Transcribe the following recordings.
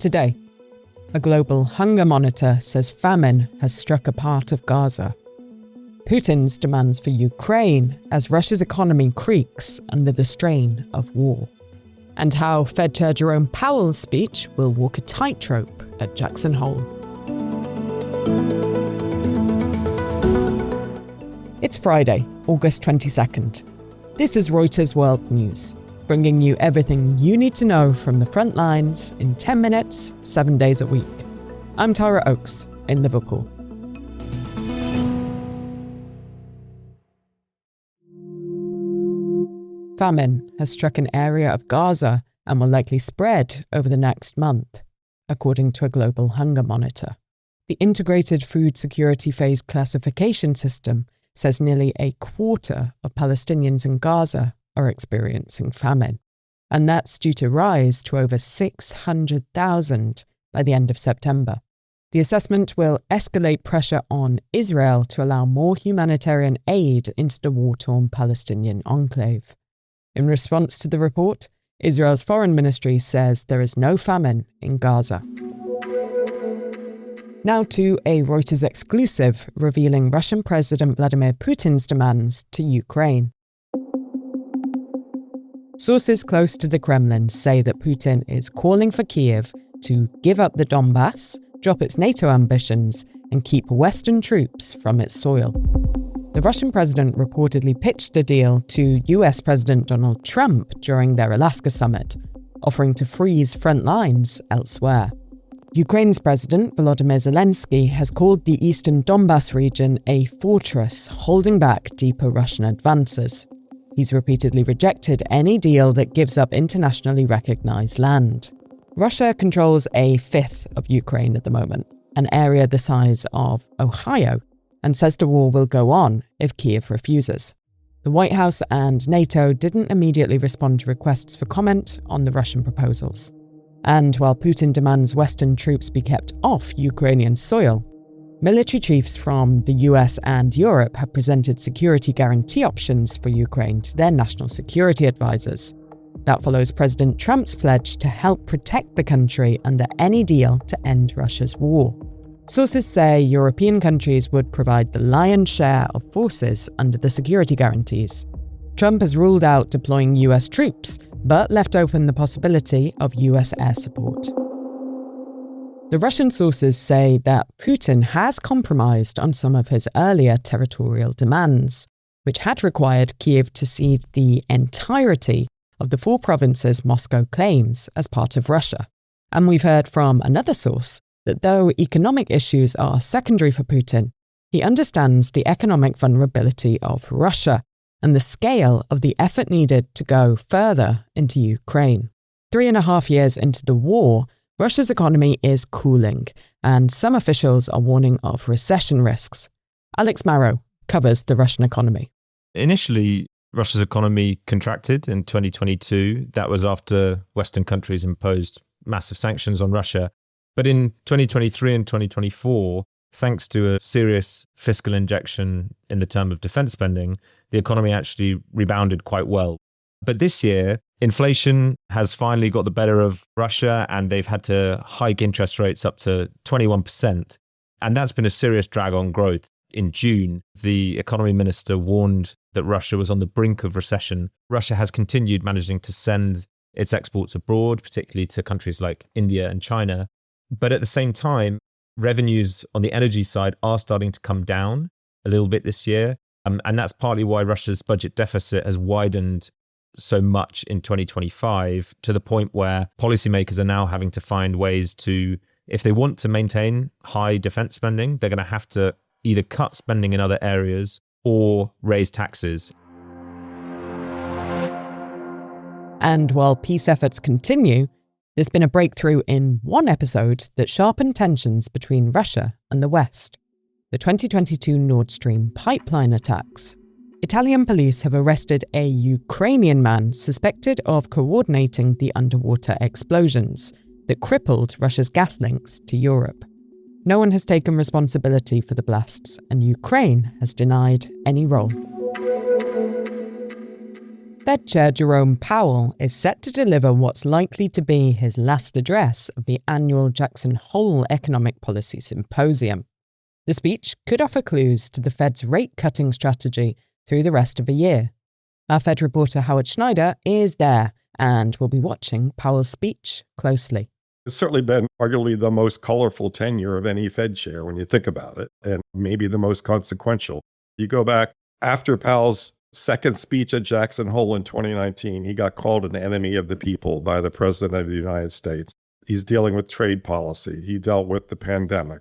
Today, a global hunger monitor says famine has struck a part of Gaza. Putin's demands for Ukraine as Russia's economy creaks under the strain of war. And how Fed Chair Jerome Powell's speech will walk a tightrope at Jackson Hole. It's Friday, August 22nd. This is Reuters World News, bringing you everything you need to know from the front lines in 10 minutes, 7 days a week. I'm Tara Oakes in Liverpool. Famine has struck an area of Gaza and will likely spread over the next month, according to a global hunger monitor. The Integrated Food Security Phase Classification System says nearly a quarter of Palestinians in Gaza are experiencing famine, and that's due to rise to over 600,000 by the end of September. The assessment will escalate pressure on Israel to allow more humanitarian aid into the war-torn Palestinian enclave. In response to the report, Israel's foreign ministry says there is no famine in Gaza. Now to a Reuters exclusive revealing Russian President Vladimir Putin's demands to Ukraine. Sources close to the Kremlin say that Putin is calling for Kyiv to give up the Donbass, drop its NATO ambitions, and keep Western troops from its soil. The Russian president reportedly pitched a deal to US President Donald Trump during their Alaska summit, offering to freeze front lines elsewhere. Ukraine's President Volodymyr Zelensky has called the eastern Donbass region a fortress holding back deeper Russian advances. He's repeatedly rejected any deal that gives up internationally recognized land. Russia controls a fifth of Ukraine at the moment, an area the size of Ohio, and says the war will go on if Kyiv refuses. The White House and NATO didn't immediately respond to requests for comment on the Russian proposals. And while Putin demands Western troops be kept off Ukrainian soil, military chiefs from the US and Europe have presented security guarantee options for Ukraine to their national security advisors. That follows President Trump's pledge to help protect the country under any deal to end Russia's war. Sources say European countries would provide the lion's share of forces under the security guarantees. Trump has ruled out deploying US troops, but left open the possibility of US air support. The Russian sources say that Putin has compromised on some of his earlier territorial demands, which had required Kyiv to cede the entirety of the 4 provinces Moscow claims as part of Russia. And we've heard from another source that though economic issues are secondary for Putin, he understands the economic vulnerability of Russia and the scale of the effort needed to go further into Ukraine. 3.5 years into the war, Russia's economy is cooling, and some officials are warning of recession risks. Alex Marrow covers the Russian economy. Initially, Russia's economy contracted in 2022. That was after Western countries imposed massive sanctions on Russia. But in 2023 and 2024, thanks to a serious fiscal injection in the term of defense spending, the economy actually rebounded quite well. But this year, inflation has finally got the better of Russia, and they've had to hike interest rates up to 21%. And that's been a serious drag on growth. In June, the economy minister warned that Russia was on the brink of recession. Russia has continued managing to send its exports abroad, particularly to countries like India and China. But at the same time, revenues on the energy side are starting to come down a little bit this year. And that's partly why Russia's budget deficit has widened so much in 2025, to the point where policymakers are now having to find ways to, if they want to maintain high defense spending, they're going to have to either cut spending in other areas or raise taxes. And while peace efforts continue, there's been a breakthrough in one episode that sharpened tensions between Russia and the West: the 2022 Nord Stream pipeline attacks. Italian police have arrested a Ukrainian man suspected of coordinating the underwater explosions that crippled Russia's gas links to Europe. No one has taken responsibility for the blasts, and Ukraine has denied any role. Fed Chair Jerome Powell is set to deliver what's likely to be his last address of the annual Jackson Hole Economic Policy Symposium. The speech could offer clues to the Fed's rate-cutting strategy through the rest of the year. Our Fed reporter Howard Schneider is there and will be watching Powell's speech closely. It's certainly been arguably the most colorful tenure of any Fed chair when you think about it, and maybe the most consequential. You go back after Powell's second speech at Jackson Hole in 2019, he got called an enemy of the people by the President of the United States. He's dealing with trade policy. He dealt with the pandemic.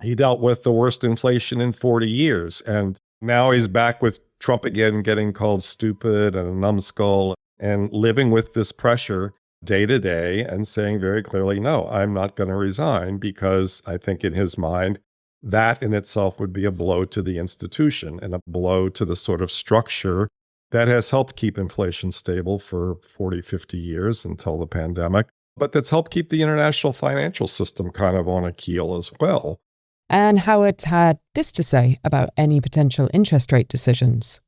He dealt with the worst inflation in 40 years. And now he's back with Trump again, getting called stupid and a numbskull and living with this pressure day to day and saying very clearly, no, I'm not going to resign, because I think in his mind, that in itself would be a blow to the institution and a blow to the sort of structure that has helped keep inflation stable for 40, 50 years until the pandemic, but that's helped keep the international financial system kind of on a keel as well. And Howard had this to say about any potential interest rate decisions.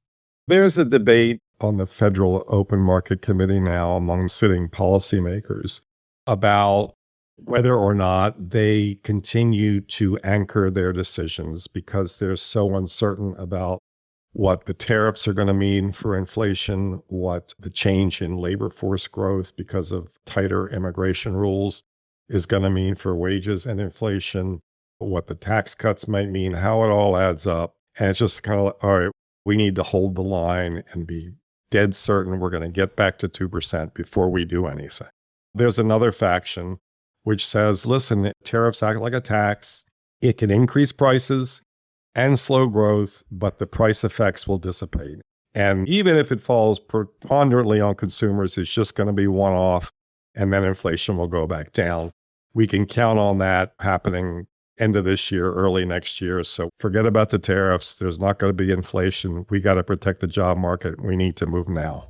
There's a debate on the Federal Open Market Committee now among sitting policymakers about whether or not they continue to anchor their decisions because they're so uncertain about what the tariffs are going to mean for inflation, what the change in labor force growth because of tighter immigration rules is going to mean for wages and inflation, what the tax cuts might mean, how it all adds up. And it's just kind of like, all right, we need to hold the line and be dead certain we're going to get back to 2% before we do anything. There's another faction which says, listen, tariffs act like a tax. It can increase prices and slow growth, but the price effects will dissipate. And even if it falls preponderantly on consumers, it's just going to be one-off, and then inflation will go back down. We can count on that happening end of this year, early next year. So forget about the tariffs. There's not going to be inflation. We got to protect the job market. We need to move now.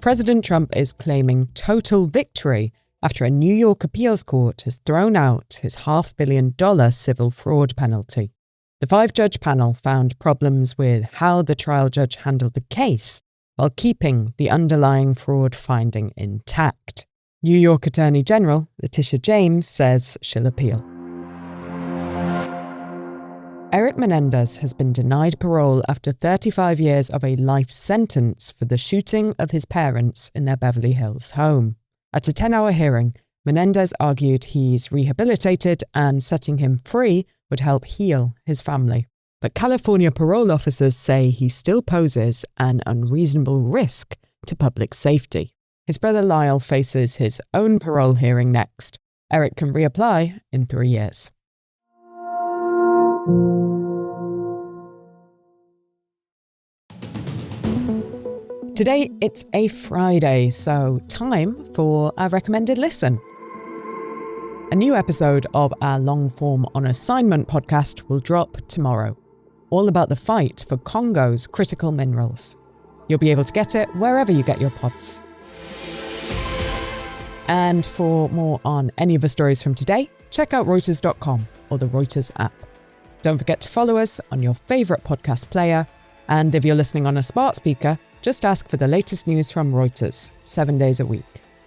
President Trump is claiming total victory after a New York appeals court has thrown out his $500 million civil fraud penalty. The 5-judge panel found problems with how the trial judge handled the case while keeping the underlying fraud finding intact. New York Attorney General Letitia James says she'll appeal. Erik Menendez has been denied parole after 35 years of a life sentence for the shooting of his parents in their Beverly Hills home. At a 10-hour hearing, Menendez argued he's rehabilitated and setting him free would help heal his family. But California parole officers say he still poses an unreasonable risk to public safety. His brother Lyle faces his own parole hearing next. Erik can reapply in 3 years. Today, it's a Friday, so time for our recommended listen. A new episode of our long-form on assignment podcast will drop tomorrow, all about the fight for Congo's critical minerals. You'll be able to get it wherever you get your pods. And for more on any of the stories from today, check out Reuters.com or the Reuters app. Don't forget to follow us on your favourite podcast player. And if you're listening on a smart speaker, just ask for the latest news from Reuters, 7 days a week.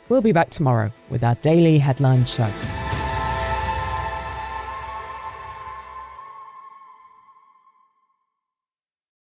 We'll be back tomorrow with our daily headline show.